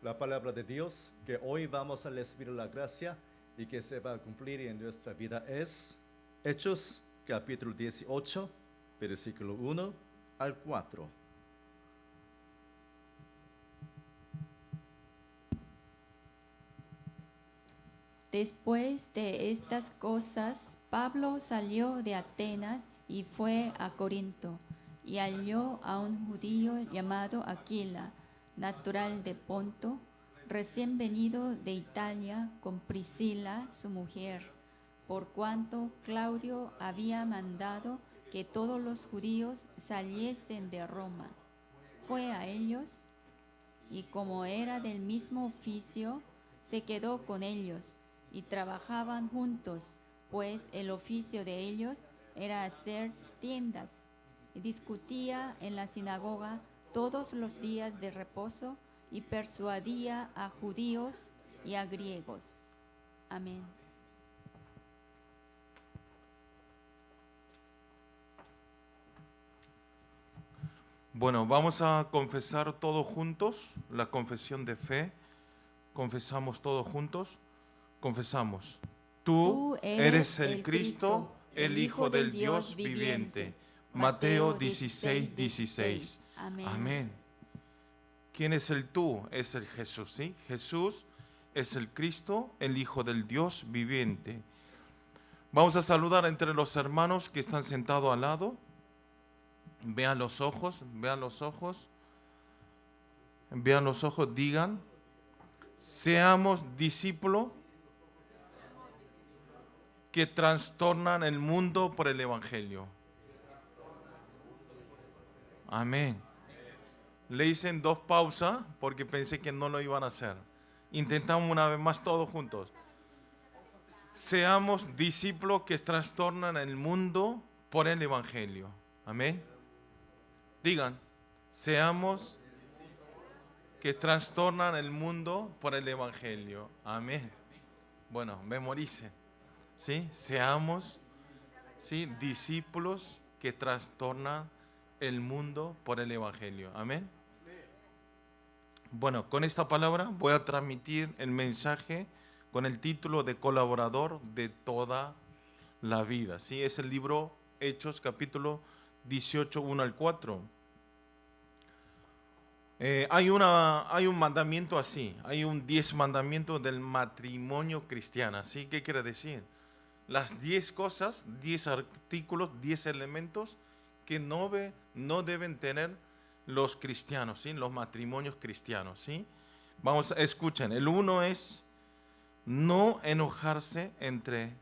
la palabra de Dios que hoy vamos a recibir la gracia y que se va a cumplir en nuestra vida es Hechos capítulo 18, versículo 1 al 4. Después de estas cosas, Pablo salió de Atenas y fue a Corinto, y halló a un judío llamado Aquila, natural de Ponto, recién venido de Italia con Priscila, su mujer, por cuanto Claudio había mandado que todos los judíos saliesen de Roma. Fue a ellos, y como era del mismo oficio, se quedó con ellos, y trabajaban juntos, pues el oficio de ellos era hacer tiendas. Y discutía en la sinagoga todos los días de reposo, y persuadía a judíos y a griegos. Amén. Bueno, vamos a confesar todos juntos la confesión de fe. Confesamos todos juntos. Confesamos. Tú eres el Cristo, el Hijo del Dios viviente. Mateo 16, 16. Amén. ¿Quién es el tú? Es el Jesús, ¿sí? Jesús es el Cristo, el Hijo del Dios viviente. Vamos a saludar entre los hermanos que están sentados al lado. Vean los ojos, vean los ojos. Vean los ojos, digan, seamos discípulos que trastornan el mundo por el Evangelio. Amén. Le hice en dos pausas porque pensé que no lo iban a hacer. Intentamos una vez más todos juntos. Seamos discípulos que trastornan el mundo por el Evangelio. Amén. Digan, seamos que trastornan el mundo por el Evangelio. Amén. Bueno, memorice. ¿Sí? Seamos, ¿sí?, discípulos que trastornan el mundo por el Evangelio. Amén. Bueno, con esta palabra voy a transmitir el mensaje con el título de colaborador de toda la vida. ¿Sí? Es el libro Hechos, capítulo 18, 1 al 4. Hay un mandamiento así, hay un 10 mandamientos del matrimonio cristiano. ¿Sí? ¿Qué quiere decir? Las 10 cosas, 10 artículos, 10 elementos que no deben tener los cristianos, ¿sí? Los matrimonios cristianos, ¿sí? Vamos, escuchen, el 1 es no enojarse entre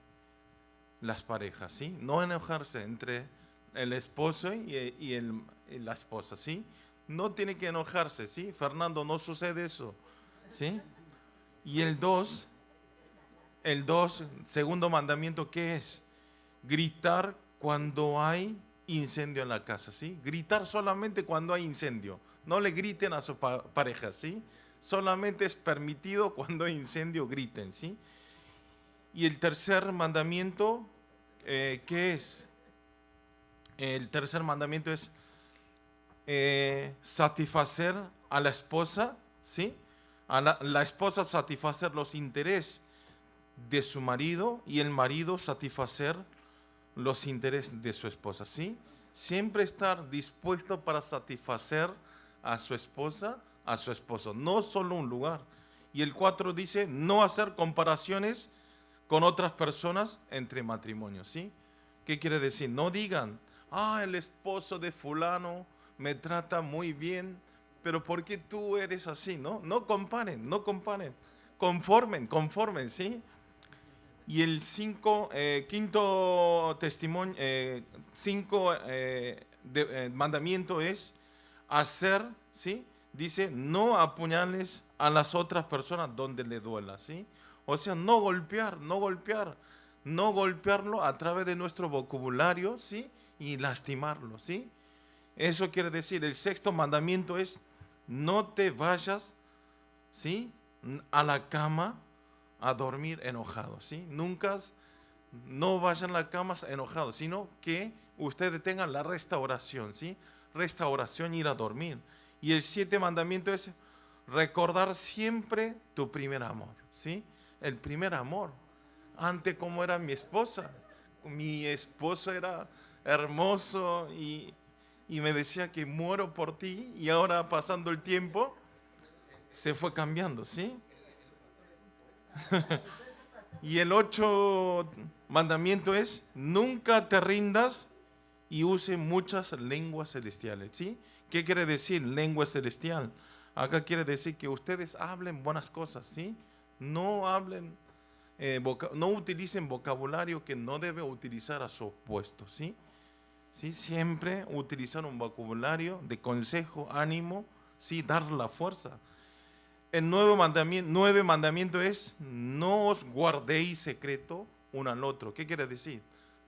las parejas, ¿sí? No enojarse entre el esposo y la esposa, ¿sí? No tiene que enojarse, ¿sí? Fernando, no sucede eso, ¿sí? Y el 2, segundo mandamiento, ¿qué es? Gritar cuando hay incendio en la casa, ¿sí? Gritar solamente cuando hay incendio. No le griten a su pareja, ¿sí? Solamente es permitido cuando hay incendio, griten, ¿sí? Y el tercer mandamiento, ¿qué es? El tercer mandamiento es satisfacer a la esposa, ¿sí? A la esposa satisfacer los intereses de su marido y el marido satisfacer los intereses de su esposa, ¿sí? Siempre estar dispuesto para satisfacer a su esposa, a su esposo, no solo un lugar. Y el 4 dice no hacer comparaciones con otras personas entre matrimonios, ¿sí? ¿Qué quiere decir? No digan, el esposo de fulano me trata muy bien, pero ¿por qué tú eres así? No, no comparen, no comparen. Conformen, ¿sí? Y el quinto testimonio, mandamiento es hacer, ¿sí? Dice, no apuñales a las otras personas donde le duela, ¿sí? O sea, no golpearlo a través de nuestro vocabulario, ¿sí? Y lastimarlo, ¿sí? Eso quiere decir, el sexto mandamiento es, no te vayas, ¿sí?, a la cama a dormir enojado, ¿sí? No vayan a la cama enojados, sino que ustedes tengan la restauración, ¿sí? Restauración, ir a dormir. Y el 7 mandamiento es recordar siempre tu primer amor, ¿sí? El primer amor. Antes, como era mi esposa. Mi esposo era hermoso y me decía que muero por ti, y ahora pasando el tiempo se fue cambiando, ¿sí? Y el 8 mandamiento es: nunca te rindas y use muchas lenguas celestiales, ¿sí? ¿Qué quiere decir lengua celestial? Acá quiere decir que ustedes hablen buenas cosas, ¿sí? No hablen, no utilicen vocabulario que no debe utilizar a su opuesto, ¿sí? ¿Sí? Siempre utilizar un vocabulario de consejo, ánimo, ¿sí? Dar la fuerza. El nuevo mandamiento es: no os guardéis secreto uno al otro. ¿Qué quiere decir?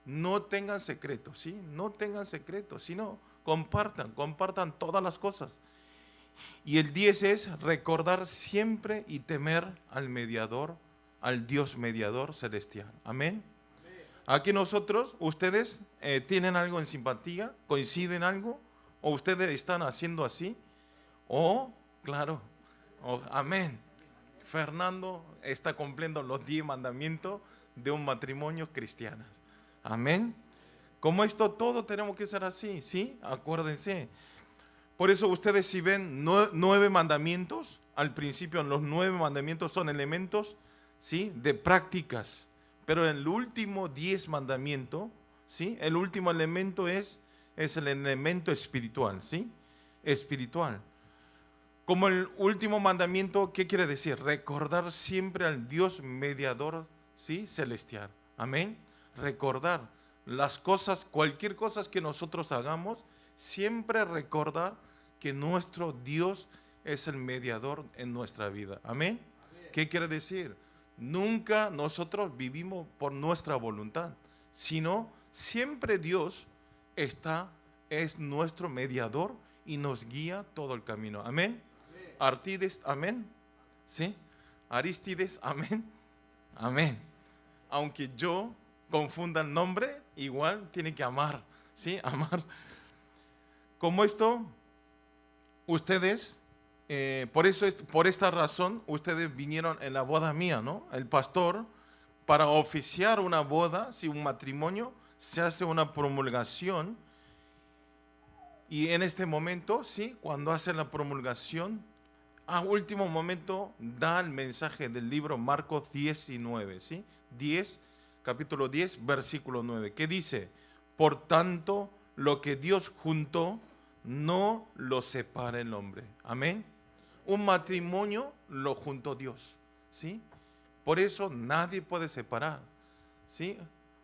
No tengan secreto, ¿sí? No tengan secreto, sino compartan todas las cosas. Y el 10 es recordar siempre y temer al mediador, al Dios mediador celestial. Amén. Aquí nosotros, ustedes tienen algo en simpatía, coinciden algo, o ustedes están haciendo así, o, claro, amén. Fernando está cumpliendo los 10 mandamientos de un matrimonio cristiano. Amén. Como esto, todo tenemos que ser así, ¿sí? Acuérdense. Por eso ustedes, si ven 9 mandamientos, al principio los 9 mandamientos son elementos, ¿sí? De prácticas. Pero en el último 10 mandamientos, ¿sí? El último elemento es el elemento espiritual, ¿sí? Espiritual. Como el último mandamiento, ¿qué quiere decir? Recordar siempre al Dios mediador, ¿sí? Celestial. Amén. Recordar las cosas, cualquier cosa que nosotros hagamos, siempre recordar que nuestro Dios es el mediador en nuestra vida. Amén. ¿Qué quiere decir? Nunca nosotros vivimos por nuestra voluntad, sino siempre Dios es nuestro mediador y nos guía todo el camino. Amén. Artides, amén. ¿Sí? Aristides, amén. Amén. Aunque yo confunda el nombre, igual tiene que amar, ¿sí? Amar. Como esto, ustedes, por esta razón, ustedes vinieron en la boda mía, ¿no? El pastor, para oficiar una boda, si un matrimonio, se hace una promulgación. Y en este momento, ¿sí? Cuando hace la promulgación, a último momento da el mensaje del libro Marcos 19, ¿sí? Capítulo 10, versículo 9, que dice: por tanto, lo que Dios juntó, no lo separa el hombre. Amén. Un matrimonio lo juntó Dios, ¿sí? Por eso nadie puede separar, ¿sí?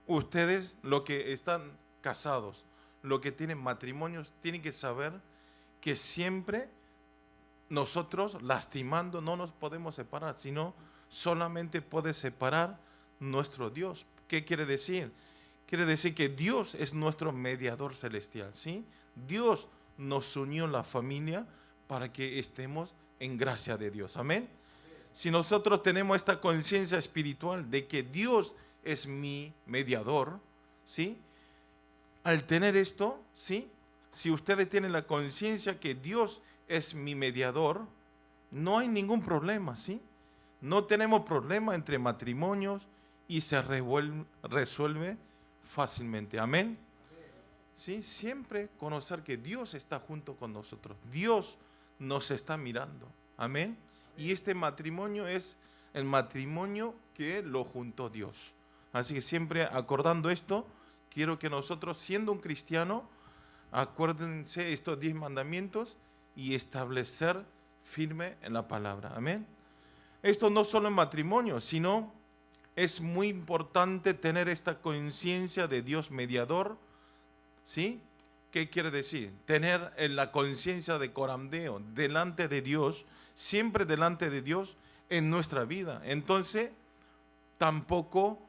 Ustedes, los que están casados, los que tienen matrimonios, tienen que saber que siempre nosotros, lastimando, no nos podemos separar, sino solamente puede separar nuestro Dios. ¿Qué quiere decir? Quiere decir que Dios es nuestro mediador celestial, ¿sí? Dios nos unió en la familia para que estemos en gracia de Dios. Amén. Si nosotros tenemos esta conciencia espiritual de que Dios es mi mediador, ¿sí? Al tener esto, ¿sí? Si ustedes tienen la conciencia que Dios es mi mediador, no hay ningún problema, ¿sí? No tenemos problema entre matrimonios y se resuelve fácilmente. Amén. ¿Sí? Siempre conocer que Dios está junto con nosotros. Dios nos está mirando. Amén. Y este matrimonio es el matrimonio que lo juntó Dios. Así que siempre acordando esto, quiero que nosotros, siendo un cristiano, acuérdense estos 10 mandamientos y establecer firme en la palabra. Amén. Esto no solo en matrimonio, sino es muy importante tener esta conciencia de Dios mediador, ¿sí? ¿Qué quiere decir? Tener la conciencia de corandeo delante de Dios, siempre delante de Dios en nuestra vida. Entonces, tampoco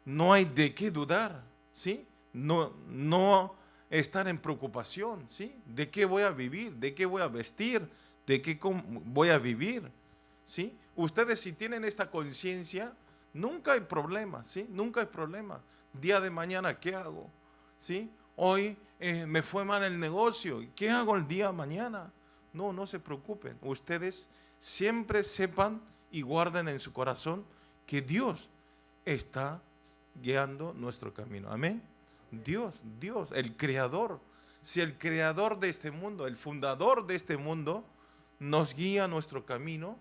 no hay de qué dudar, ¿sí? No estar en preocupación, ¿sí? ¿De qué voy a vivir? ¿De qué voy a vestir? ¿De qué voy a vivir? ¿Sí? Ustedes, si tienen esta conciencia, nunca hay problema, ¿sí? Nunca hay problema. Día de mañana, ¿qué hago? ¿Sí? Hoy me fue mal el negocio, ¿qué hago el día de mañana? No se preocupen. Ustedes siempre sepan y guarden en su corazón que Dios está guiando nuestro camino. Amén. Dios, el creador. Si el creador de este mundo, el fundador de este mundo, nos guía nuestro camino,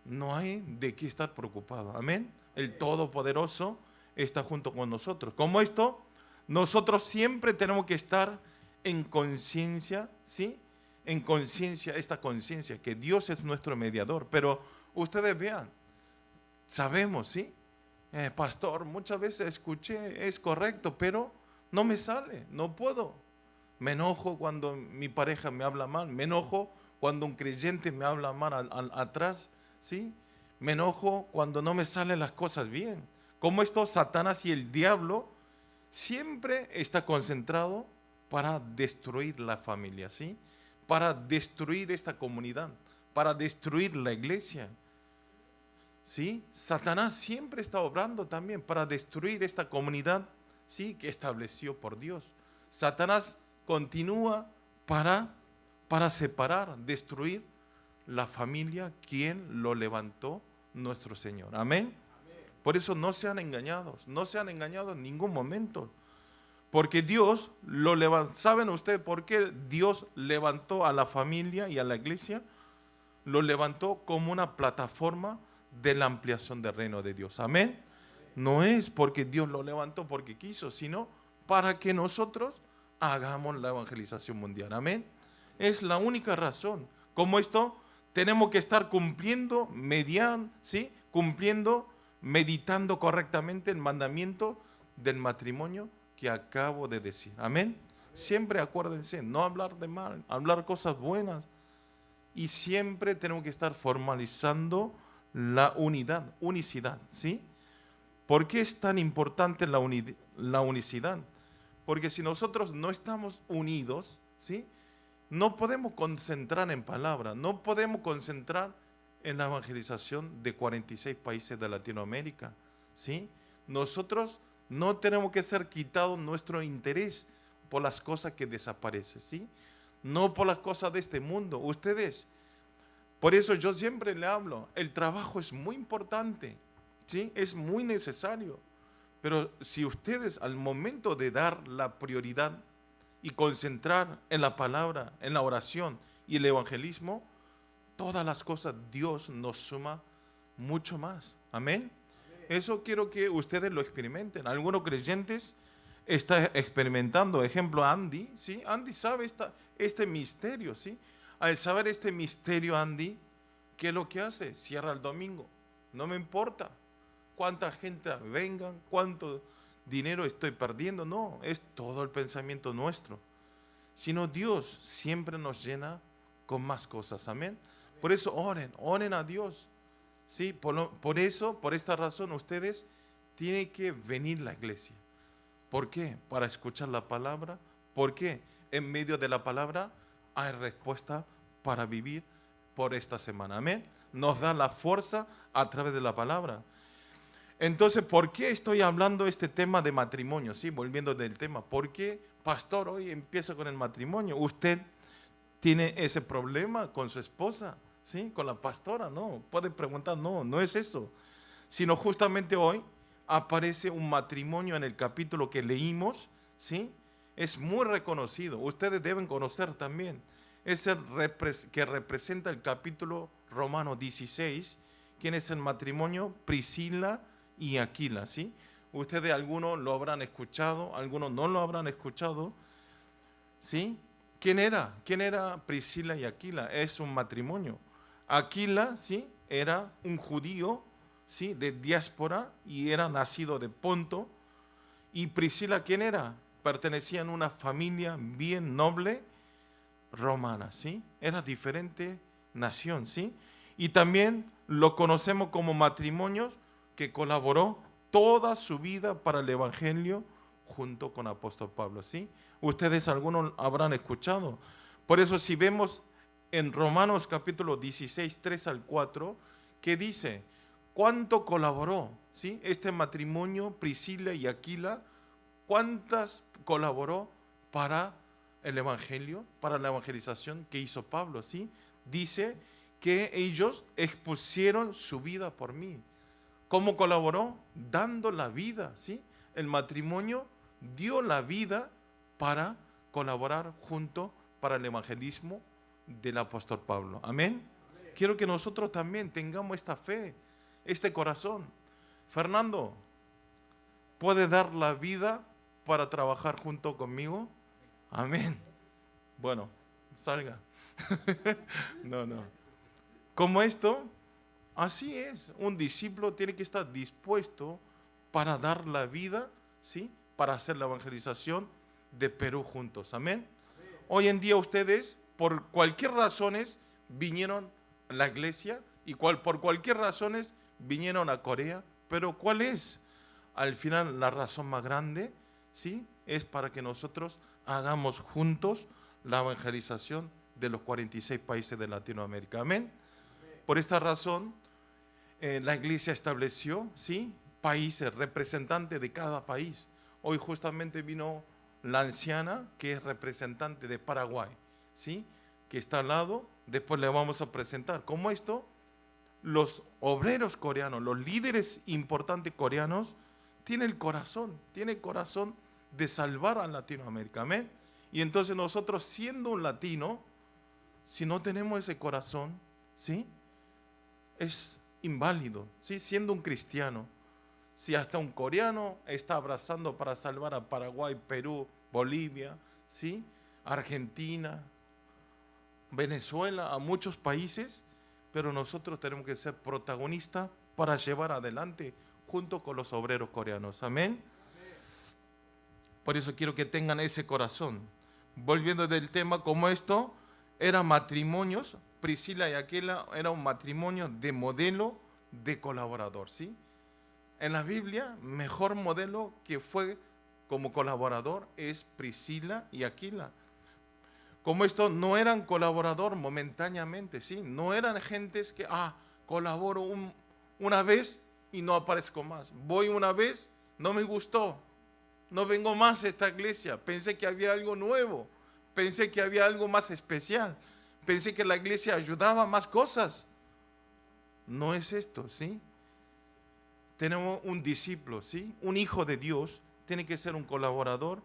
no hay de qué estar preocupado. Amén. El Todopoderoso está junto con nosotros. Como esto, nosotros siempre tenemos que estar en conciencia, ¿sí? En conciencia, esta conciencia, que Dios es nuestro mediador. Pero ustedes vean, sabemos, ¿sí? Pastor, muchas veces escuché, es correcto, pero no me sale, no puedo. Me enojo cuando mi pareja me habla mal, me enojo cuando un creyente me habla mal atrás, ¿sí? Me enojo cuando no me salen las cosas bien. Como esto, Satanás y el diablo siempre está concentrado para destruir la familia, ¿sí? Para destruir esta comunidad, para destruir la iglesia. ¿Sí? Satanás siempre está obrando también para destruir esta comunidad, ¿sí? Que estableció por Dios. Satanás continúa para separar, destruir la familia, quien lo levantó nuestro Señor. Amén. Por eso no sean engañados en ningún momento. Porque Dios lo levantó. ¿Saben ustedes por qué Dios levantó a la familia y a la iglesia? Lo levantó como una plataforma de la ampliación del reino de Dios. Amén. No es porque Dios lo levantó porque quiso, sino para que nosotros hagamos la evangelización mundial. Amén. Es la única razón. Como esto, tenemos que estar cumpliendo, ¿sí? Meditando correctamente el mandamiento del matrimonio que acabo de decir. Amén. Siempre acuérdense, no hablar de mal, hablar cosas buenas. Y siempre tenemos que estar formalizando la unicidad, ¿sí? ¿Por qué es tan importante la unicidad? Porque si nosotros no estamos unidos, ¿sí? No podemos concentrar en palabras, no podemos concentrar en la evangelización de 46 países de Latinoamérica, ¿sí? Nosotros no tenemos que ser quitados nuestro interés por las cosas que desaparecen, ¿sí? No por las cosas de este mundo. Ustedes, por eso yo siempre le hablo, el trabajo es muy importante, ¿sí? Es muy necesario. Pero si ustedes al momento de dar la prioridad y concentrar en la palabra, en la oración y el evangelismo, todas las cosas Dios nos suma mucho más. Amén. Eso quiero que ustedes lo experimenten. Algunos creyentes están experimentando. Ejemplo, Andy, ¿sí? Andy sabe este misterio, ¿sí? Al saber este misterio, Andy, ¿qué es lo que hace? Cierra el domingo. No me importa cuánta gente venga, cuánto dinero estoy perdiendo. No, es todo el pensamiento nuestro. Sino Dios siempre nos llena con más cosas. Amén. Por eso oren a Dios. Sí, por esta razón, ustedes tienen que venir a la iglesia. ¿Por qué? Para escuchar la palabra. ¿Por qué? En medio de la palabra hay respuesta para vivir por esta semana. Amén. Nos da la fuerza a través de la palabra. Entonces, ¿por qué estoy hablando este tema de matrimonio? Sí, volviendo del tema. ¿Por qué, pastor, hoy empieza con el matrimonio? ¿Usted tiene ese problema con su esposa? ¿Sí? Con la pastora, no. Puede preguntar, no es eso. Sino justamente hoy aparece un matrimonio en el capítulo que leímos, ¿sí? Es muy reconocido. Ustedes deben conocer también. Es el que representa el capítulo Romano 16, quien es el matrimonio Priscila y Aquila, ¿sí? Ustedes algunos lo habrán escuchado, algunos no lo habrán escuchado, ¿sí? ¿Quién era Priscila y Aquila? Es un matrimonio. Aquila, ¿sí? Era un judío, ¿sí? De diáspora y era nacido de Ponto. Y Priscila, ¿quién era? Pertenecía a una familia bien noble romana, ¿sí? Era diferente nación, ¿sí? Y también lo conocemos como matrimonios que colaboró toda su vida para el evangelio junto con el apóstol Pablo, ¿sí? Ustedes algunos habrán escuchado. Por eso si vemos en Romanos capítulo 16, 3 al 4, que dice, ¿cuánto colaboró, ¿sí? Este matrimonio, Priscila y Aquila, cuántas colaboró para el evangelio, para la evangelización que hizo Pablo, ¿sí? Dice que ellos expusieron su vida por mí. ¿Cómo colaboró? Dando la vida, ¿sí? El matrimonio dio la vida para colaborar junto para el evangelismo del apóstol Pablo. Amén. Quiero que nosotros también tengamos esta fe, este corazón. Fernando, ¿puede dar la vida para trabajar junto conmigo? Amén. Bueno, salga. No. Como esto, así es. Un discípulo tiene que estar dispuesto para dar la vida, ¿sí? Para hacer la evangelización de Perú juntos. Amén. Hoy en día ustedes, por cualquier razones, vinieron a la iglesia y por cualquier razones vinieron a Corea. Pero ¿cuál es? Al final la razón más grande, ¿sí? Es para que nosotros hagamos juntos la evangelización de los 46 países de Latinoamérica. Amén. Por esta razón, la iglesia estableció, ¿sí? Países, representantes de cada país. Hoy justamente vino la anciana que es representante de Paraguay, ¿sí? Que está al lado, después le vamos a presentar. Como esto, los obreros coreanos, los líderes importantes coreanos, tienen el corazón de salvar a Latinoamérica, amén. Y entonces nosotros, siendo un latino, si no tenemos ese corazón, ¿sí? Es inválido, ¿sí? Siendo un cristiano. Si hasta un coreano está abrazando para salvar a Paraguay, Perú, Bolivia, ¿sí? Argentina, Venezuela, a muchos países, pero nosotros tenemos que ser protagonistas para llevar adelante junto con los obreros coreanos. Amén. Por eso quiero que tengan ese corazón. Volviendo del tema, como esto, eran matrimonios, Priscila y Aquila era un matrimonio de modelo de colaborador, ¿sí? En la Biblia, mejor modelo que fue como colaborador es Priscila y Aquila. Como esto no eran colaborador momentáneamente, ¿sí? No eran gentes que, colaboro una vez y no aparezco más. Voy una vez, no me gustó, no vengo más a esta iglesia. Pensé que había algo nuevo, pensé que había algo más especial, pensé que la iglesia ayudaba a más cosas. No es esto, ¿sí? Tenemos un discípulo, ¿sí? Un hijo de Dios tiene que ser un colaborador,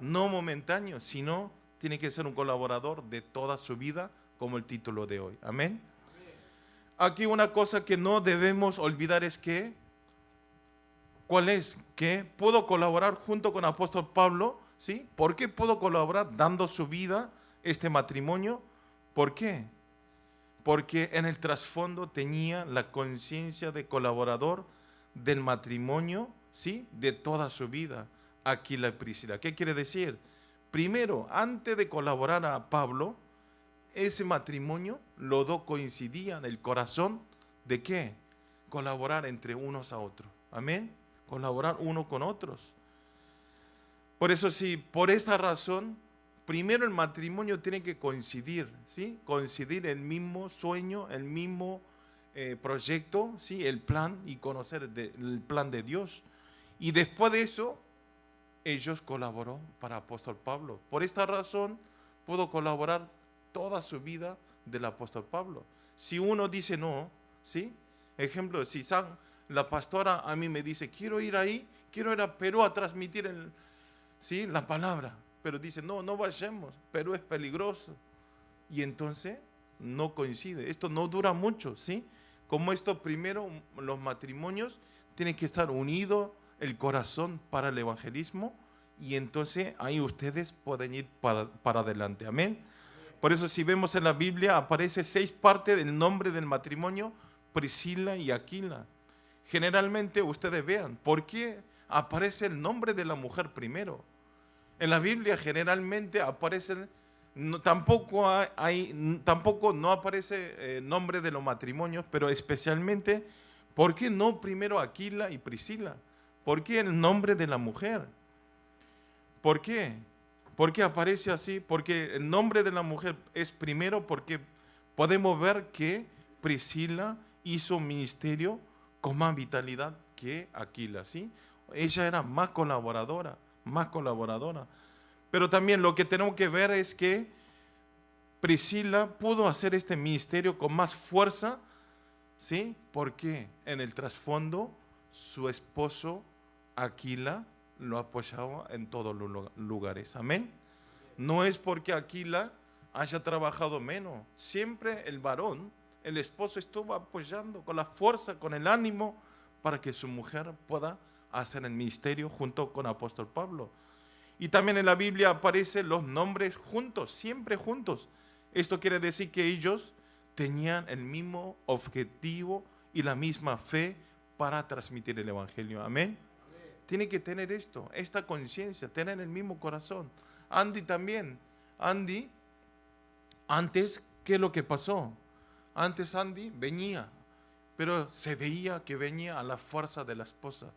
no momentáneo, sino tiene que ser un colaborador de toda su vida, como el título de hoy. Amén. Aquí una cosa que no debemos olvidar es que, ¿cuál es? Que pudo colaborar junto con el apóstol Pablo, ¿sí? ¿Por qué pudo colaborar dando su vida este matrimonio? ¿Por qué? Porque en el trasfondo tenía la conciencia de colaborador del matrimonio, ¿sí? De toda su vida, Aquila y Priscila. ¿Qué quiere decir? Primero, antes de colaborar a Pablo, ese matrimonio, los dos coincidían en el corazón de ¿qué? Colaborar entre unos a otros. Amén. Colaborar unos con otros. Por eso sí, por esta razón, primero el matrimonio tiene que coincidir, ¿sí? Coincidir el mismo sueño, el mismo proyecto, ¿sí? El plan y conocer el plan de Dios. Y después de eso, ellos colaboró para el apóstol Pablo. Por esta razón, pudo colaborar toda su vida del apóstol Pablo. Si uno dice no, ¿sí? Ejemplo, si la pastora a mí me dice, quiero ir ahí, quiero ir a Perú a transmitir ¿sí? La palabra. Pero dice, no vayamos, Perú es peligroso. Y entonces no coincide. Esto no dura mucho, ¿sí? Como esto, primero los matrimonios tienen que estar unidos, el corazón para el evangelismo, y entonces ahí ustedes pueden ir para adelante. Amén. Por eso si vemos en la Biblia aparece 6 partes del nombre del matrimonio, Priscila y Aquila. Generalmente ustedes vean, ¿por qué aparece el nombre de la mujer primero? En la Biblia generalmente aparece, tampoco no aparece el nombre de los matrimonios, pero especialmente, ¿por qué no primero Aquila y Priscila? ¿Por qué el nombre de la mujer? ¿Por qué? ¿Por qué aparece así? Porque el nombre de la mujer es primero porque podemos ver que Priscila hizo un ministerio con más vitalidad que Aquila, ¿sí? Ella era más colaboradora. Pero también lo que tenemos que ver es que Priscila pudo hacer este ministerio con más fuerza, ¿sí? Porque en el trasfondo su esposo Aquila lo apoyaba en todos los lugares. Amén. No es porque Aquila haya trabajado menos. Siempre el varón, el esposo, estuvo apoyando con la fuerza, con el ánimo, para que su mujer pueda hacer el ministerio junto con el apóstol Pablo. Y también en la Biblia aparecen los nombres juntos, siempre juntos. Esto quiere decir que ellos tenían el mismo objetivo y la misma fe para transmitir el evangelio. Amén. Tiene que tener esto, esta conciencia, tener el mismo corazón. Andy también. Andy, antes, ¿qué es lo que pasó? Antes Andy venía, pero se veía que venía a la fuerza de la esposa,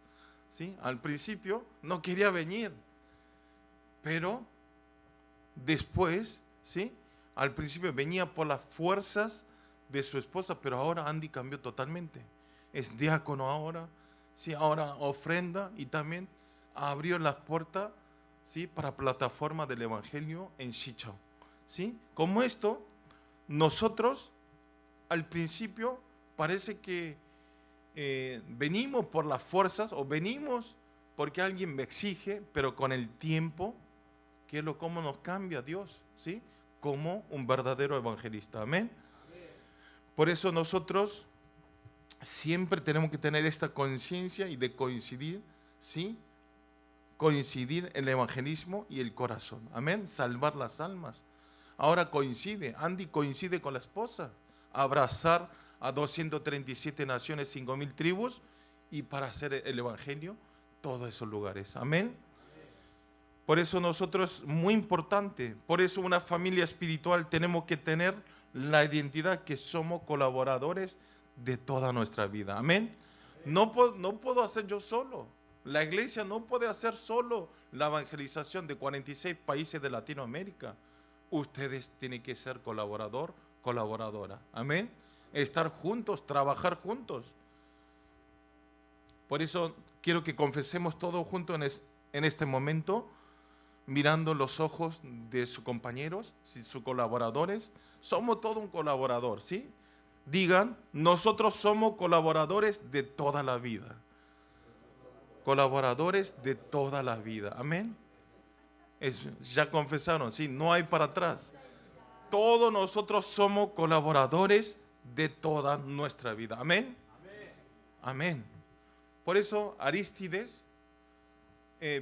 ¿sí? Al principio no quería venir, pero después, ¿sí? Al principio venía por las fuerzas de su esposa, pero ahora Andy cambió totalmente. Es diácono ahora, ¿sí? Ahora ofrenda y también abrió las puertas, ¿sí? Para plataforma del evangelio en Xichao, ¿sí? Como esto, nosotros al principio parece que venimos por las fuerzas o venimos porque alguien me exige, pero con el tiempo, ¿qué es lo cómo nos cambia Dios? ¿Sí? Como un verdadero evangelista. Amén. Por eso nosotros siempre tenemos que tener esta conciencia y de coincidir, ¿sí? Coincidir el evangelismo y el corazón. Amén. Salvar las almas. Ahora coincide, Andy coincide con la esposa. Abrazar a 237 naciones, 5,000 tribus y para hacer el evangelio todos esos lugares. Amén. Por eso nosotros, muy importante, por eso una familia espiritual tenemos que tener la identidad que somos colaboradores de toda nuestra vida. Amén. No puedo hacer yo solo. La iglesia no puede hacer solo la evangelización de 46 países de Latinoamérica. Ustedes tienen que ser colaborador, colaboradora. Amén. Estar juntos, trabajar juntos. Por eso quiero que confesemos todos juntos en este momento, mirando los ojos de sus compañeros, sus colaboradores. Somos todo un colaborador, ¿sí? Digan, nosotros somos colaboradores de toda la vida. Colaboradores de toda la vida. Amén. Ya confesaron, sí, no hay para atrás. Todos nosotros somos colaboradores de toda nuestra vida. Amén. Amén. Por eso Arístides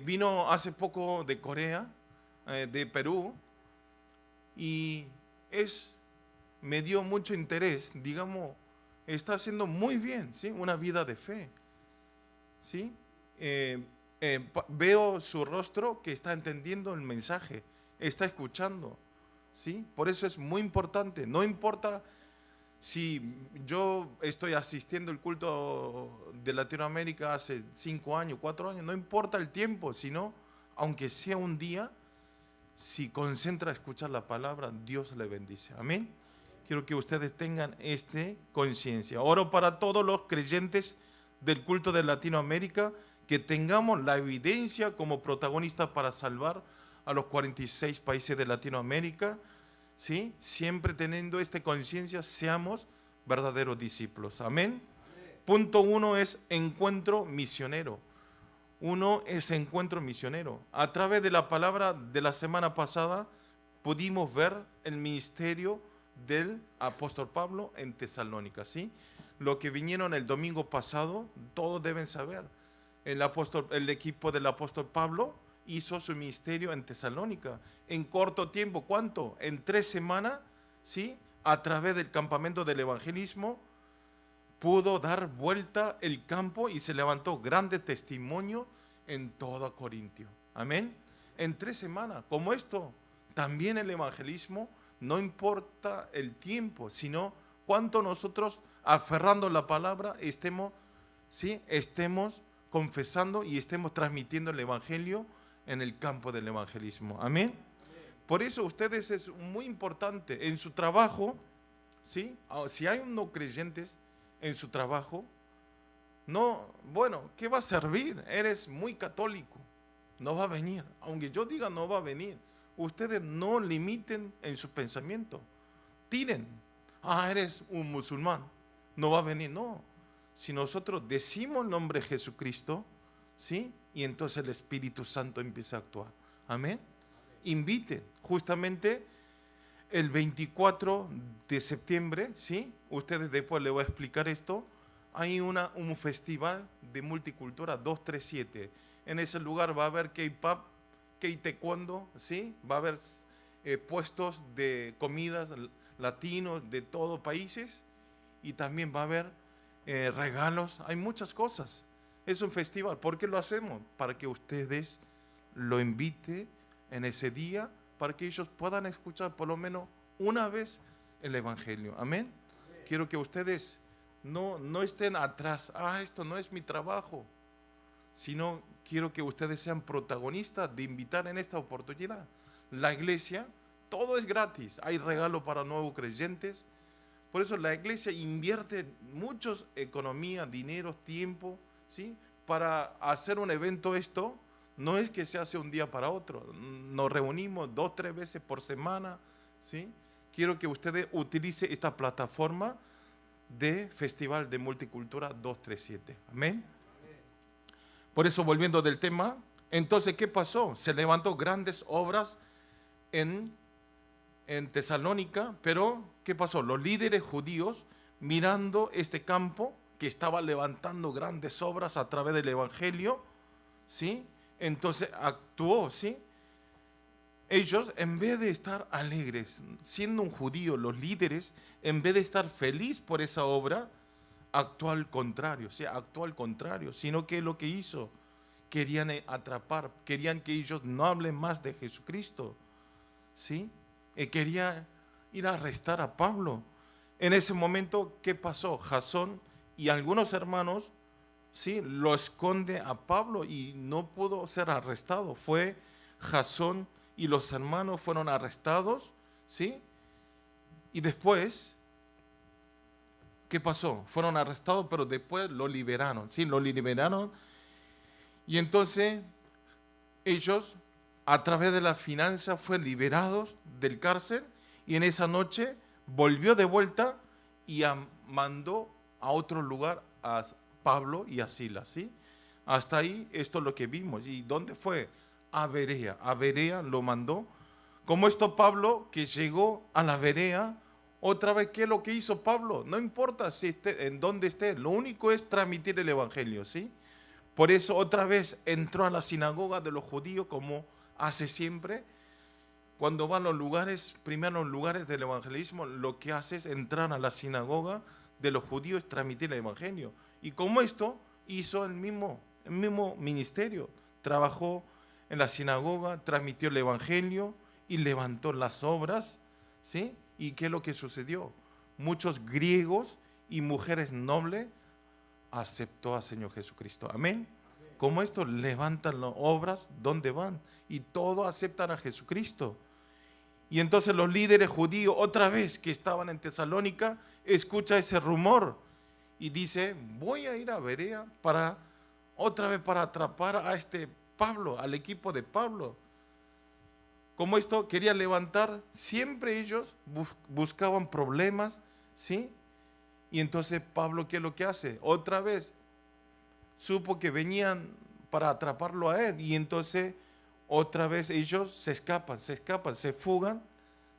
vino hace poco de Corea, de Perú, y me dio mucho interés, digamos, está haciendo muy bien, ¿sí? Una vida de fe, ¿sí? Veo su rostro que está entendiendo el mensaje, está escuchando, ¿sí? Por eso es muy importante, no importa si yo estoy asistiendo al culto de Latinoamérica hace 5 años, 4 años, no importa el tiempo, sino, aunque sea un día, si concentra a escuchar la palabra, Dios le bendice. Amén. Quiero que ustedes tengan conciencia. Oro para todos los creyentes del culto de Latinoamérica, que tengamos la evidencia como protagonistas para salvar a los 46 países de Latinoamérica, ¿sí? Siempre teniendo esta conciencia, seamos verdaderos discípulos. Amén. Punto 1 es encuentro misionero. Uno es encuentro misionero. A través de la palabra de la semana pasada pudimos ver el ministerio del apóstol Pablo en Tesalónica, ¿sí? Lo que vinieron el domingo pasado, todos deben saber. El equipo del apóstol Pablo hizo su ministerio en Tesalónica. En corto tiempo, ¿cuánto? En 3 semanas, ¿sí? A través del campamento del evangelismo, pudo dar vuelta el campo y se levantó grande testimonio en todo Corintio. Amén. En 3 semanas, como esto, también el evangelismo no importa el tiempo, sino cuánto nosotros, aferrando la palabra, estemos confesando y estemos transmitiendo el evangelio en el campo del evangelismo. Amén. Por eso ustedes es muy importante en su trabajo, ¿sí? Si hay no creyentes en su trabajo, no, bueno, ¿qué va a servir? Eres muy católico, no va a venir. Aunque yo diga no va a venir, ustedes no limiten en su pensamiento. tiren. Ah, eres un musulmán, no va a venir. No, si nosotros decimos el nombre de Jesucristo, ¿sí? Y entonces el Espíritu Santo empieza a actuar. Amén. Inviten. Justamente el 24 de septiembre, ¿sí? Ustedes después les voy a explicar esto. Hay un festival de multicultura 237. En ese lugar va a haber K-pop, K-taekwondo, ¿sí? Va a haber puestos de comidas latinos de todos países y también va a haber regalos. Hay muchas cosas. Es un festival. ¿Por qué lo hacemos? Para que ustedes lo inviten en ese día, para que ellos puedan escuchar por lo menos una vez el Evangelio. Amén. Quiero que ustedes no estén atrás. Ah, esto no es mi trabajo. Sino quiero que ustedes sean protagonistas de invitar en esta oportunidad. La iglesia, todo es gratis. Hay regalo para nuevos creyentes. Por eso la iglesia invierte muchos economía, dinero, tiempo, ¿sí? Para hacer un evento esto. No es que se hace un día para otro. Nos reunimos 2-3 veces por semana, ¿sí? Quiero que ustedes utilicen esta plataforma de Festival de Multicultura 237. Amén. Por eso, volviendo del tema, entonces, ¿qué pasó? Se levantó grandes obras en Tesalónica, pero ¿qué pasó? Los líderes judíos, mirando este campo que estaba levantando grandes obras a través del Evangelio, ¿sí? Entonces actuó, ¿sí? Ellos, en vez de estar alegres, siendo un judío, los líderes, en vez de estar feliz por esa obra, actuó al contrario, ¿sí? Actuó al contrario, sino que lo que hizo, querían atrapar, querían que ellos no hablen más de Jesucristo, ¿sí? Querían ir a arrestar a Pablo. En ese momento, ¿qué pasó? Jasón y algunos hermanos, ¿sí? Lo esconde a Pablo y no pudo ser arrestado. Fue Jasón y los hermanos fueron arrestados, ¿sí? Y después, ¿qué pasó? Fueron arrestados, pero después lo liberaron, ¿sí? Lo liberaron. Y entonces ellos, a través de la finanza, fueron liberados del cárcel y en esa noche volvió de vuelta y mandó a otro lugar a Pablo y a Silas, ¿sí? Hasta ahí esto es lo que vimos. ¿Y dónde fue? A Berea. A Berea lo mandó. Como esto Pablo, que llegó a la Berea, otra vez, ¿qué es lo que hizo Pablo? No importa si esté, en dónde esté, lo único es transmitir el Evangelio, ¿sí? Por eso otra vez entró a la sinagoga de los judíos, como hace siempre. Cuando van a los lugares, primero los lugares del evangelismo, lo que hace es entrar a la sinagoga de los judíos y transmitir el Evangelio. Y como esto, hizo el mismo ministerio. Trabajó en la sinagoga, transmitió el Evangelio y levantó las obras, ¿sí? ¿Y qué es lo que sucedió? Muchos griegos y mujeres nobles aceptó al Señor Jesucristo. Amén. Como esto, levantan las obras donde van y todos aceptan a Jesucristo. Y entonces los líderes judíos, otra vez que estaban en Tesalónica, escucha ese rumor y dice, voy a ir a Berea para otra vez para atrapar a este Pablo, al equipo de Pablo. Como esto quería levantar, siempre ellos buscaban problemas, ¿sí? Y entonces Pablo, ¿qué es lo que hace? Otra vez supo que venían para atraparlo a él y entonces otra vez ellos se escapan, se fugan,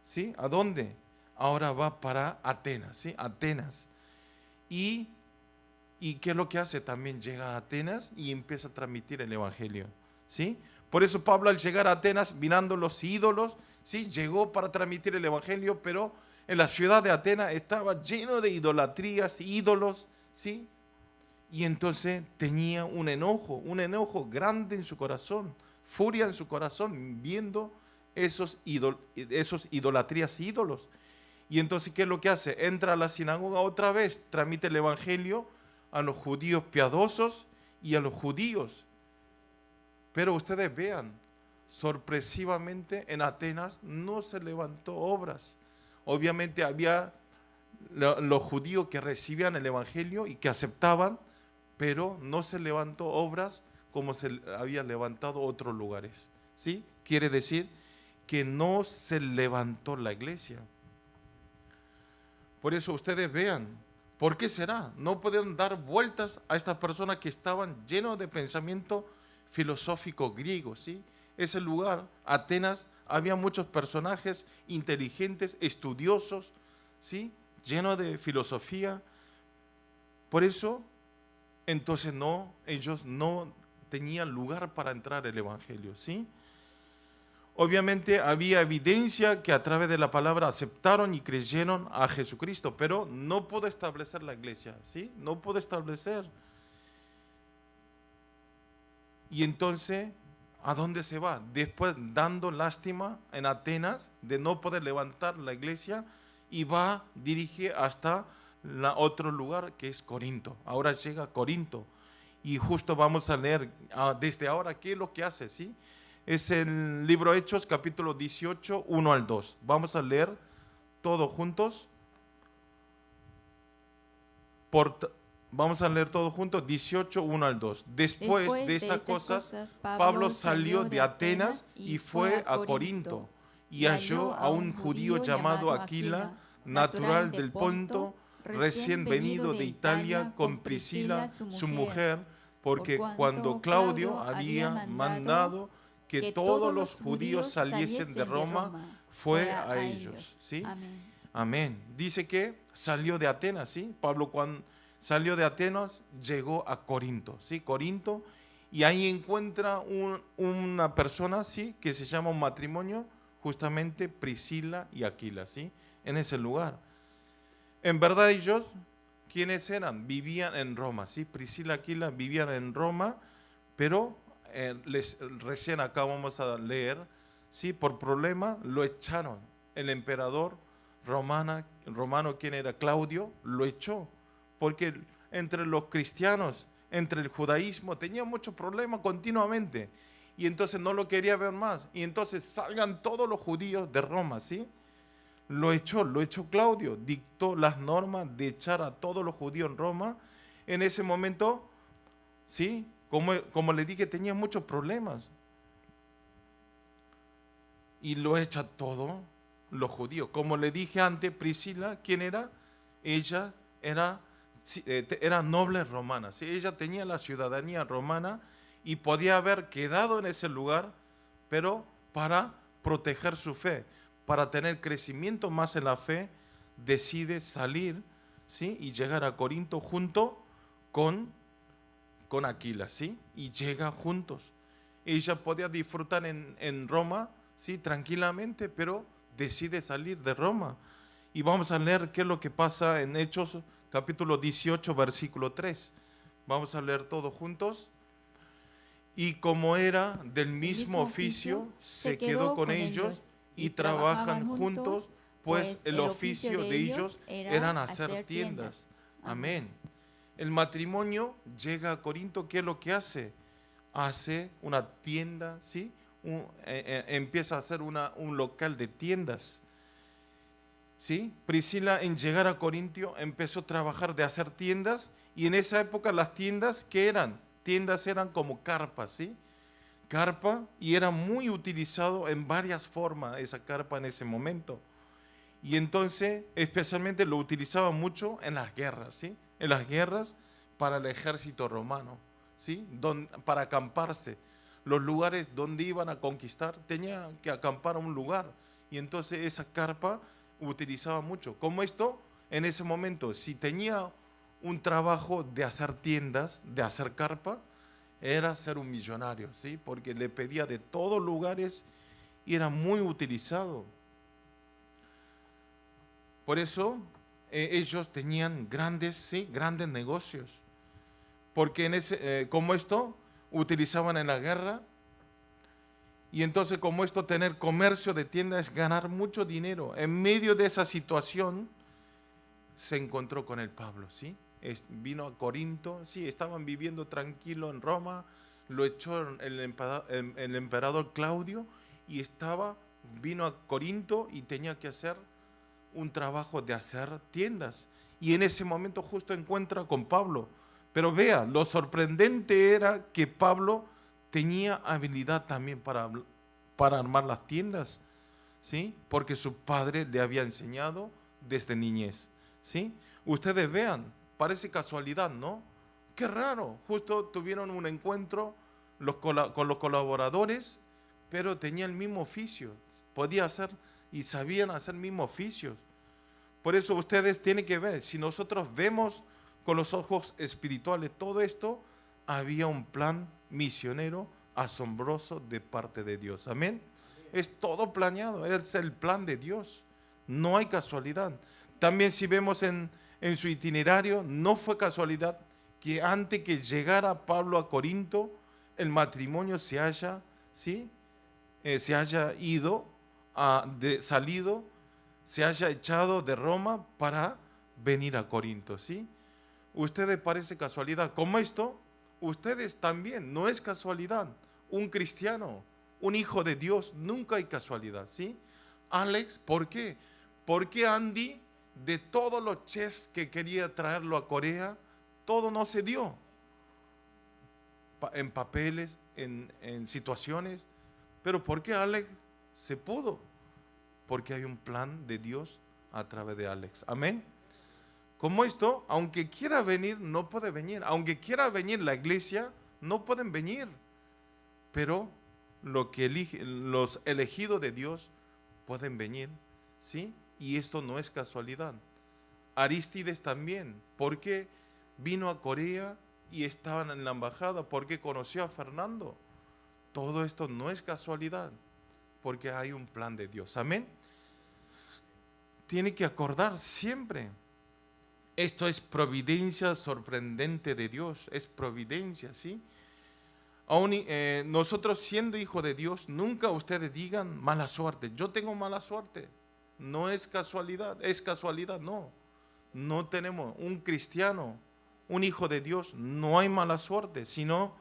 ¿sí? ¿A dónde? Ahora va para Atenas, ¿sí? Atenas. ¿Y qué es lo que hace? También llega a Atenas y empieza a transmitir el Evangelio, ¿sí? Por eso Pablo, al llegar a Atenas, mirando los ídolos, ¿sí? Llegó para transmitir el Evangelio, pero en la ciudad de Atenas estaba lleno de idolatrías, ídolos, ¿sí? Y entonces tenía un enojo grande en su corazón, furia en su corazón, viendo esos idolatrías, ídolos. Y entonces, ¿qué es lo que hace? Entra a la sinagoga otra vez, transmite el Evangelio a los judíos piadosos y a los judíos. Pero ustedes vean, sorpresivamente en Atenas no se levantó obras. Obviamente había los judíos que recibían el Evangelio y que aceptaban, pero no se levantó obras como se había levantado otros lugares, ¿sí? Quiere decir que no se levantó la iglesia. Por eso ustedes vean, ¿por qué será? No pueden dar vueltas a estas personas que estaban llenos de pensamiento filosófico griego, ¿sí? Ese lugar, Atenas, había muchos personajes inteligentes, estudiosos, ¿sí? Llenos de filosofía. Por eso, entonces ellos no tenían lugar para entrar al Evangelio, ¿sí? Obviamente había evidencia que a través de la palabra aceptaron y creyeron a Jesucristo, pero no pudo establecer la iglesia, ¿sí? No pudo establecer. Y entonces, ¿a dónde se va? Después dando lástima en Atenas de no poder levantar la iglesia y dirige hasta otro lugar que es Corinto. Ahora llega a Corinto y justo vamos a leer desde ahora qué es lo que hace, ¿sí? Es el libro Hechos, capítulo 18, 1 al 2. Vamos a leer todos juntos. Vamos a leer todos juntos, 18, 1 al 2. Después de estas cosas, Pablo salió de Atenas y fue a Corinto y halló a un judío llamado Aquila, natural del Ponto, recién venido de Italia, con Priscila, su mujer, porque cuando Claudio había mandado que todos los judíos saliesen de Roma, fue a ellos. ¿Sí? Amén. Dice que salió de Atenas, ¿sí? Pablo cuando salió de Atenas llegó a Corinto, ¿sí? Corinto, y ahí encuentra una persona, ¿sí? Que se llama un matrimonio, justamente Priscila y Aquila, ¿sí? En ese lugar. En verdad ellos, ¿quiénes eran? Vivían en Roma, ¿sí? Priscila y Aquila vivían en Roma, pero recién acá vamos a leer, ¿sí? Por problema lo echaron. El emperador romano, quien era Claudio, lo echó, porque entre los cristianos, entre el judaísmo, tenía muchos problemas continuamente, y entonces no lo quería ver más, y entonces salgan todos los judíos de Roma, ¿sí? Lo echó Claudio, dictó las normas de echar a todos los judíos en Roma. En ese momento, ¿sí? Como le dije, tenía muchos problemas. Y lo echa todo los judíos. Como le dije antes, Priscila, ¿quién era? Ella era noble romana. ¿Sí? Ella tenía la ciudadanía romana y podía haber quedado en ese lugar, pero para proteger su fe, para tener crecimiento más en la fe, decide salir, ¿sí? Y llegar a Corinto junto con Aquila, ¿sí? Y llega juntos. Ella podía disfrutar en Roma, ¿sí? Tranquilamente, pero decide salir de Roma. Y vamos a leer qué es lo que pasa en Hechos, capítulo 18, versículo 3. Vamos a leer todos juntos. Y como era del mismo oficio, se quedó con ellos y trabajan juntos, pues el oficio de ellos eran hacer tiendas. Amén. El matrimonio llega a Corinto, ¿qué es lo que hace? Hace una tienda, ¿sí? Empieza a hacer un local de tiendas, ¿sí? Priscila, en llegar a Corinto, empezó a trabajar de hacer tiendas, y en esa época las tiendas, ¿qué eran? Tiendas eran como carpas, ¿sí? Carpa, y era muy utilizado en varias formas esa carpa en ese momento. Y entonces, especialmente lo utilizaban mucho en las guerras, ¿sí? En las guerras para el ejército romano, ¿sí? Para acamparse. Los lugares donde iban a conquistar tenían que acampar a un lugar, y entonces esa carpa utilizaba mucho. Como esto, en ese momento, si tenía un trabajo de hacer tiendas, de hacer carpa, era ser un millonario, ¿sí? Porque le pedía de todos lugares y era muy utilizado. Por eso ellos tenían grandes negocios, porque como esto utilizaban en la guerra, y entonces como esto, tener comercio de tienda es ganar mucho dinero. En medio de esa situación se encontró con el Pablo, ¿sí? Vino a Corinto, sí, estaban viviendo tranquilo en Roma, lo echó el emperador Claudio, y vino a Corinto y tenía que hacer un trabajo de hacer tiendas, y en ese momento justo encuentra con Pablo. Pero vea, lo sorprendente era que Pablo tenía habilidad también para armar las tiendas, ¿sí? Porque su padre le había enseñado desde niñez, ¿sí? Ustedes vean, parece casualidad, ¿no? Qué raro, justo tuvieron un encuentro con los colaboradores, pero tenían el mismo oficio, podía hacer y sabían hacer el mismo oficio. Por eso ustedes tienen que ver, si nosotros vemos con los ojos espirituales todo esto, había un plan misionero asombroso de parte de Dios. Amén. Es todo planeado, es el plan de Dios. No hay casualidad. También si vemos en su itinerario, no fue casualidad que antes que llegara Pablo a Corinto, el matrimonio se haya ido, salido, se haya echado de Roma para venir a Corinto, ¿sí? Ustedes parece casualidad. Como esto, ustedes también, no es casualidad. Un cristiano, un hijo de Dios, nunca hay casualidad, ¿sí? Alex, ¿por qué? Porque Andy, de todos los chefs que quería traerlo a Corea, todo no se dio. En papeles, en situaciones. Pero ¿por qué Alex se pudo? Porque hay un plan de Dios a través de Alex. Amén. Como esto, aunque quiera venir, no puede venir. Aunque quiera venir la iglesia, no pueden venir. Pero los elegidos de Dios pueden venir, ¿sí? Y esto no es casualidad. Arístides también, porque vino a Corea y estaban en la embajada, porque conoció a Fernando. Todo esto no es casualidad, porque hay un plan de Dios. Amén. Tiene que acordar siempre. Esto es providencia sorprendente de Dios, es providencia, ¿sí? Aún nosotros siendo hijos de Dios, nunca ustedes digan mala suerte. Yo tengo mala suerte. No es casualidad, no. No tenemos un cristiano, un hijo de Dios, no hay mala suerte, sino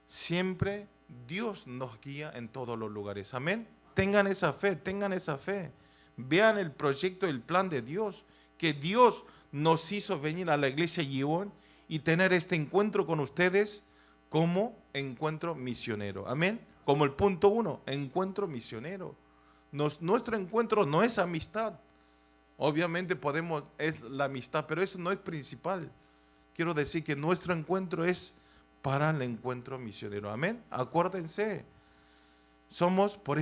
siempre Dios nos guía en todos los lugares. Amén. Tengan esa fe, tengan esa fe. Vean el proyecto, el plan de Dios, que Dios nos hizo venir a la iglesia Gion y tener este encuentro con ustedes como encuentro misionero. Amén. Como el punto 1, encuentro misionero. Nuestro encuentro no es amistad. Obviamente es la amistad, pero eso no es principal. Quiero decir que nuestro encuentro es para el encuentro misionero. Amén. Acuérdense. Por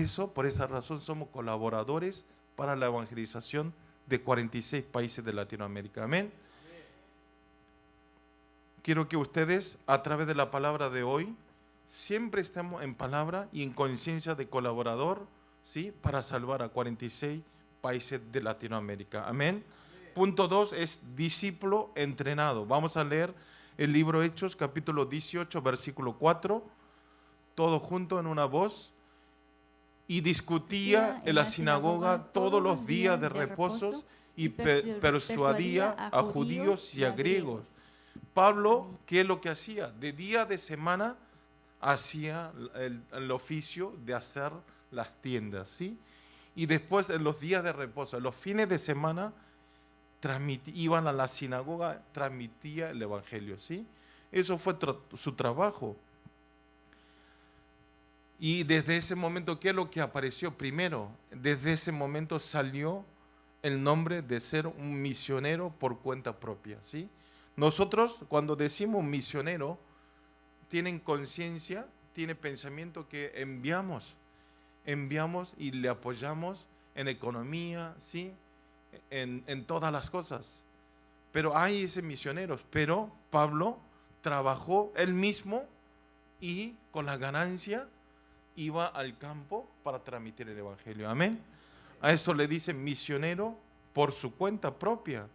esa razón, somos colaboradores para la evangelización de 46 países de Latinoamérica. Amén. Quiero que ustedes, a través de la palabra de hoy, siempre estemos en palabra y en conciencia de colaborador, ¿sí? Para salvar a 46 países de Latinoamérica. Amén. Punto 2 es discípulo entrenado. Vamos a leer el libro Hechos, capítulo 18, versículo 4, todo junto en una voz. Y discutía en la sinagoga todos los días de reposos y persuadía a judíos y a griegos. Pablo, ¿qué es lo que hacía? De día de semana hacía el oficio de hacer las tiendas, ¿sí? Y después en los días de reposo, en los fines de semana, iban a la sinagoga, transmitía el evangelio, ¿sí? Eso fue su trabajo. Y desde ese momento, ¿qué es lo que apareció primero? Desde ese momento salió el nombre de ser un misionero por cuenta propia, ¿sí? Nosotros, cuando decimos misionero, tienen conciencia, tiene pensamiento que enviamos y le apoyamos en economía, ¿sí? En todas las cosas. Pero hay esos misioneros. Pero Pablo trabajó él mismo y con la ganancia iba al campo para transmitir el evangelio. Amén. A esto le dicen misionero por su cuenta propia.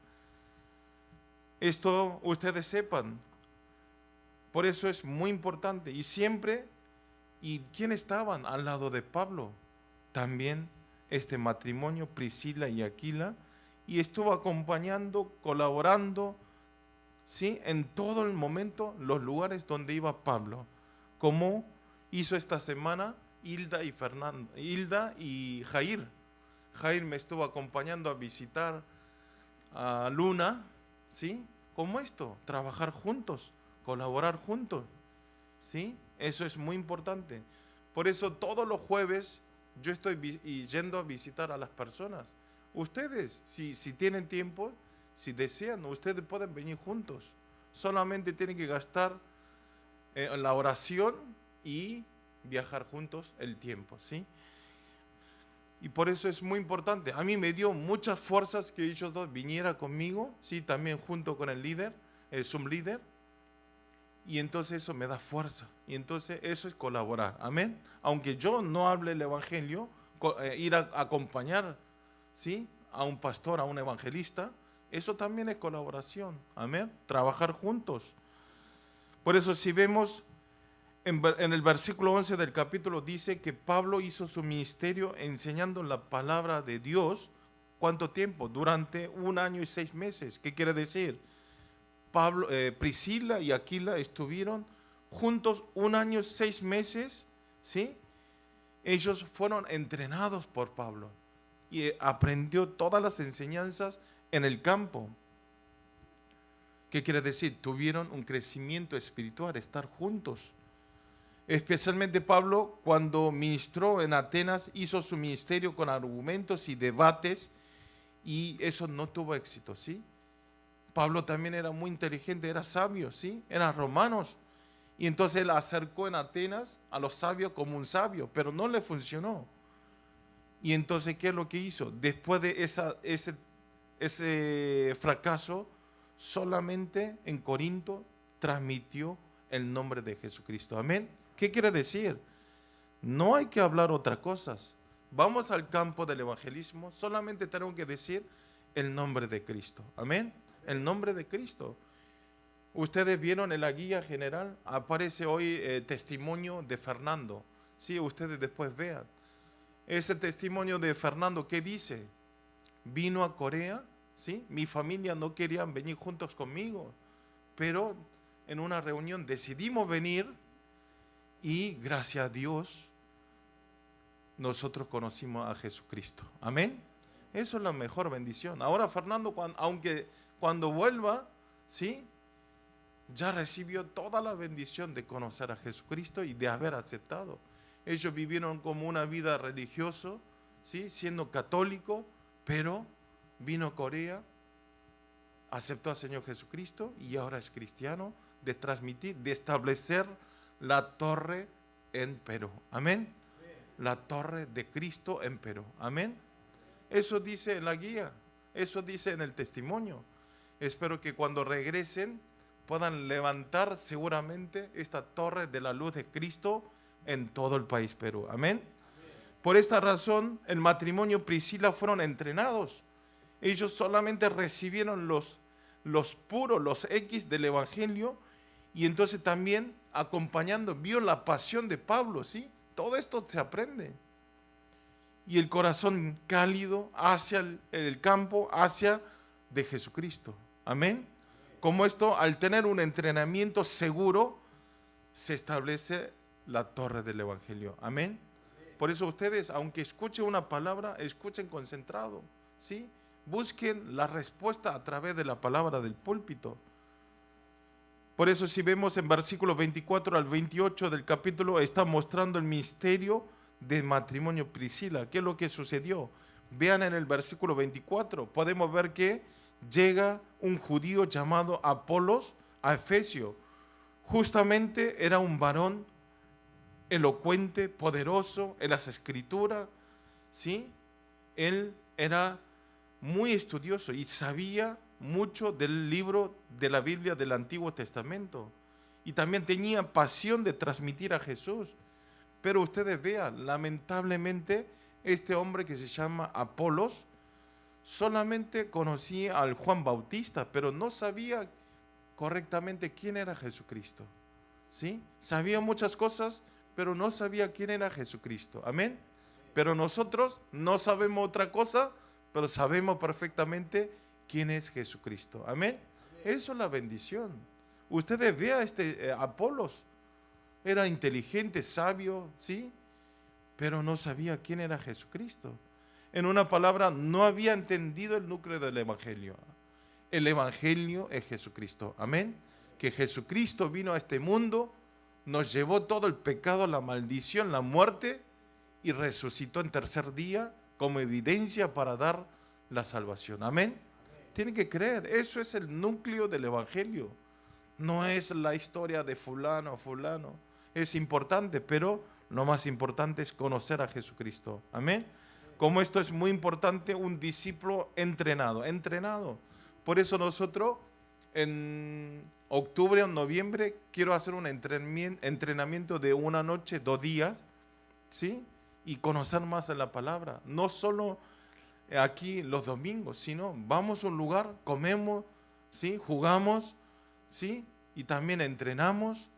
Esto ustedes sepan. Por eso es muy importante. Y siempre, ¿y quién estaban al lado de Pablo? También este matrimonio, Priscila y Aquila, y estuvo acompañando, colaborando, ¿sí? En todo el momento, los lugares donde iba Pablo, como hizo esta semana Hilda y Jair. Jair me estuvo acompañando a visitar a Luna, ¿sí? Como esto, trabajar juntos, colaborar juntos, ¿sí? Eso es muy importante. Por eso todos los jueves yo estoy yendo a visitar a las personas. Ustedes, si tienen tiempo, Si desean, ustedes pueden venir juntos. Solamente tienen que gastar en la oración y viajar juntos el tiempo, ¿sí? Y por eso es muy importante. A mí me dio muchas fuerzas que ellos dos vinieran conmigo, ¿sí? También junto con el líder, el Zoom líder. Y entonces eso me da fuerza. Y entonces eso es colaborar. Amén. Aunque yo no hable el evangelio, ir a acompañar, ¿sí?, a un pastor, a un evangelista, eso también es colaboración. Amén. Trabajar juntos. Por eso si vemos en el versículo 11 del capítulo, dice que Pablo hizo su ministerio enseñando la palabra de Dios. ¿Cuánto tiempo? Durante 1 año y 6 meses. ¿Qué quiere decir? Priscila y Aquila estuvieron juntos 1 año y 6 meses, ¿sí? Ellos fueron entrenados por Pablo y aprendió todas las enseñanzas en el campo. ¿Qué quiere decir? Tuvieron un crecimiento espiritual, estar juntos. Especialmente Pablo, cuando ministró en Atenas, hizo su ministerio con argumentos y debates, y eso no tuvo éxito, ¿sí? Pablo también era muy inteligente, era sabio, ¿sí? Era romano. Y entonces él acercó en Atenas a los sabios como un sabio, pero no le funcionó. Y entonces, ¿qué es lo que hizo? Después de ese fracaso, solamente en Corinto transmitió el nombre de Jesucristo. Amén. ¿Qué quiere decir? No hay que hablar otras cosas. Vamos al campo del evangelismo, solamente tenemos que decir el nombre de Cristo. Amén. El nombre de Cristo. Ustedes vieron en la guía general, aparece hoy testimonio de Fernando. Sí, ustedes después vean. Ese testimonio de Fernando, ¿qué dice? Vino a Corea, ¿sí? Mi familia no querían venir juntos conmigo, pero en una reunión decidimos venir y gracias a Dios nosotros conocimos a Jesucristo. Amén. Eso es la mejor bendición. Ahora Fernando, cuando vuelva, ¿sí?, ya recibió toda la bendición de conocer a Jesucristo y de haber aceptado. Ellos vivieron como una vida religiosa, ¿sí?, siendo católico, pero vino a Corea, aceptó al Señor Jesucristo y ahora es cristiano, de transmitir, de establecer la torre en Perú. Amén. La torre de Cristo en Perú. Amén. Eso dice en la guía, eso dice en el testimonio. Espero que cuando regresen puedan levantar seguramente esta torre de la luz de Cristo en todo el país Perú. Amén. Por esta razón, el matrimonio Priscila fueron entrenados. Ellos solamente recibieron los puros, los X del Evangelio, y entonces también acompañando, vio la pasión de Pablo, ¿sí? Todo esto se aprende. Y el corazón cálido hacia el campo, hacia de Jesucristo. Amén. Como esto, al tener un entrenamiento seguro, se establece la torre del Evangelio. Amén. Por eso ustedes, aunque escuchen una palabra, escuchen concentrado, ¿sí? Busquen la respuesta a través de la palabra del púlpito. Por eso si vemos en versículos 24 al 28 del capítulo, está mostrando el misterio del matrimonio Priscila. ¿Qué es lo que sucedió? Vean en el versículo 24, podemos ver que llega un judío llamado Apolos a Efesio. Justamente era un varón elocuente, poderoso en las escrituras, ¿sí? Él era muy estudioso y sabía mucho del libro de la Biblia del Antiguo Testamento. Y también tenía pasión de transmitir a Jesús. Pero ustedes vean, lamentablemente, este hombre que se llama Apolos solamente conocía al Juan Bautista, pero no sabía correctamente quién era Jesucristo. ¿Sí? Sabía muchas cosas, pero no sabía quién era Jesucristo. Amén. Pero nosotros no sabemos otra cosa, pero sabemos perfectamente quién es Jesucristo. Amén. Eso es la bendición. Ustedes vean Apolos. Era inteligente, sabio, ¿sí? Pero no sabía quién era Jesucristo. En una palabra, no había entendido el núcleo del Evangelio. El Evangelio es Jesucristo. Amén. Que Jesucristo vino a este mundo, nos llevó todo el pecado, la maldición, la muerte, y resucitó en tercer día como evidencia para dar la salvación. Amén. Tiene que creer. Eso es el núcleo del Evangelio. No es la historia de fulano, fulano. Es importante, pero lo más importante es conocer a Jesucristo. Amén. Como esto es muy importante, un discípulo entrenado. Entrenado. Por eso nosotros en octubre o noviembre quiero hacer un entrenamiento de una noche, 2 días, ¿sí? Y conocer más de la palabra. No solo aquí los domingos, sino vamos a un lugar, comemos, ¿sí? Jugamos, ¿sí? Y también entrenamos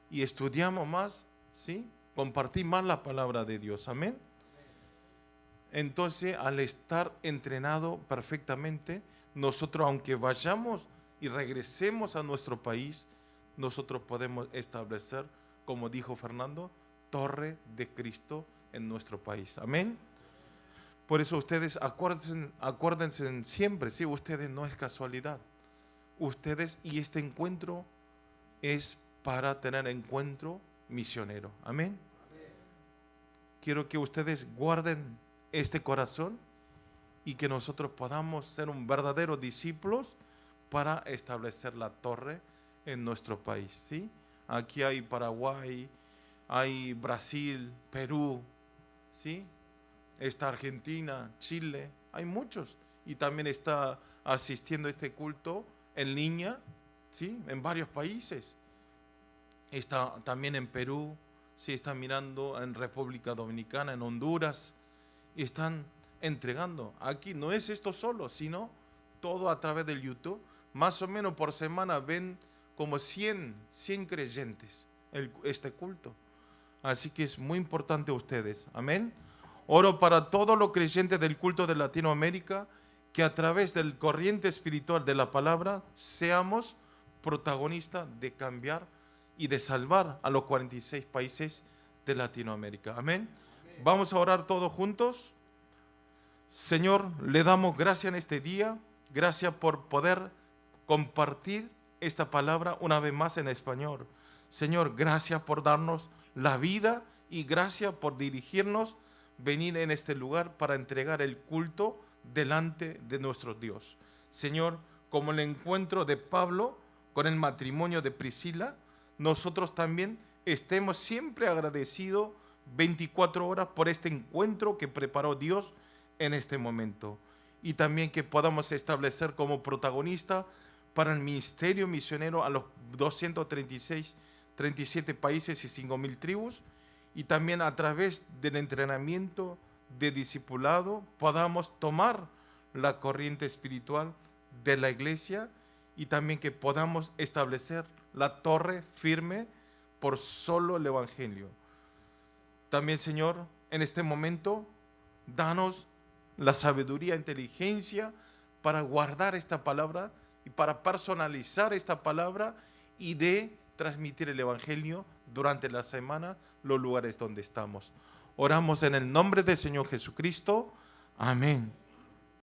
y estudiamos más, ¿sí? Compartir más la palabra de Dios. Amén. Entonces, al estar entrenado perfectamente, nosotros, aunque vayamos y regresemos a nuestro país, nosotros podemos establecer, como dijo Fernando, torre de Cristo en nuestro país. Amén. Por eso ustedes acuérdense siempre, sí, ustedes no es casualidad. Ustedes, y este encuentro es para tener encuentro misionero. Amén. Quiero que ustedes guarden este corazón y que nosotros podamos ser un verdadero discípulos para establecer la torre en nuestro país, ¿sí? Aquí hay Paraguay, hay Brasil, Perú, ¿sí? Está Argentina, Chile, hay muchos. Y también está asistiendo a este culto en línea, ¿sí? En varios países. Está también en Perú, ¿sí? Están mirando en República Dominicana, en Honduras, y están entregando. Aquí no es esto solo, sino todo a través del YouTube. Más o menos por semana ven como 100 creyentes este culto. Así que es muy importante ustedes. Amén. Oro para todos los creyentes del culto de Latinoamérica, que a través del corriente espiritual de la palabra seamos protagonistas de cambiar y de salvar a los 46 países de Latinoamérica. Amén. Vamos a orar todos juntos. Señor, le damos gracias en este día. Gracias por poder compartir esta palabra una vez más en español. Señor, gracias por darnos la vida y gracias por dirigirnos, venir en este lugar para entregar el culto delante de nuestro Dios. Señor, como el encuentro de Pablo con el matrimonio de Priscila, nosotros también estemos siempre agradecidos 24 horas por este encuentro que preparó Dios en este momento. Y también que podamos establecer como protagonista para el ministerio misionero a los 237 países y 5,000 tribus, y también a través del entrenamiento de discipulado podamos tomar la corriente espiritual de la iglesia y también que podamos establecer la torre firme por solo el Evangelio. También, Señor, en este momento, danos la sabiduría, inteligencia para guardar esta palabra y para personalizar esta palabra y de transmitir el Evangelio durante la semana, los lugares donde estamos. Oramos en el nombre del Señor Jesucristo. Amén.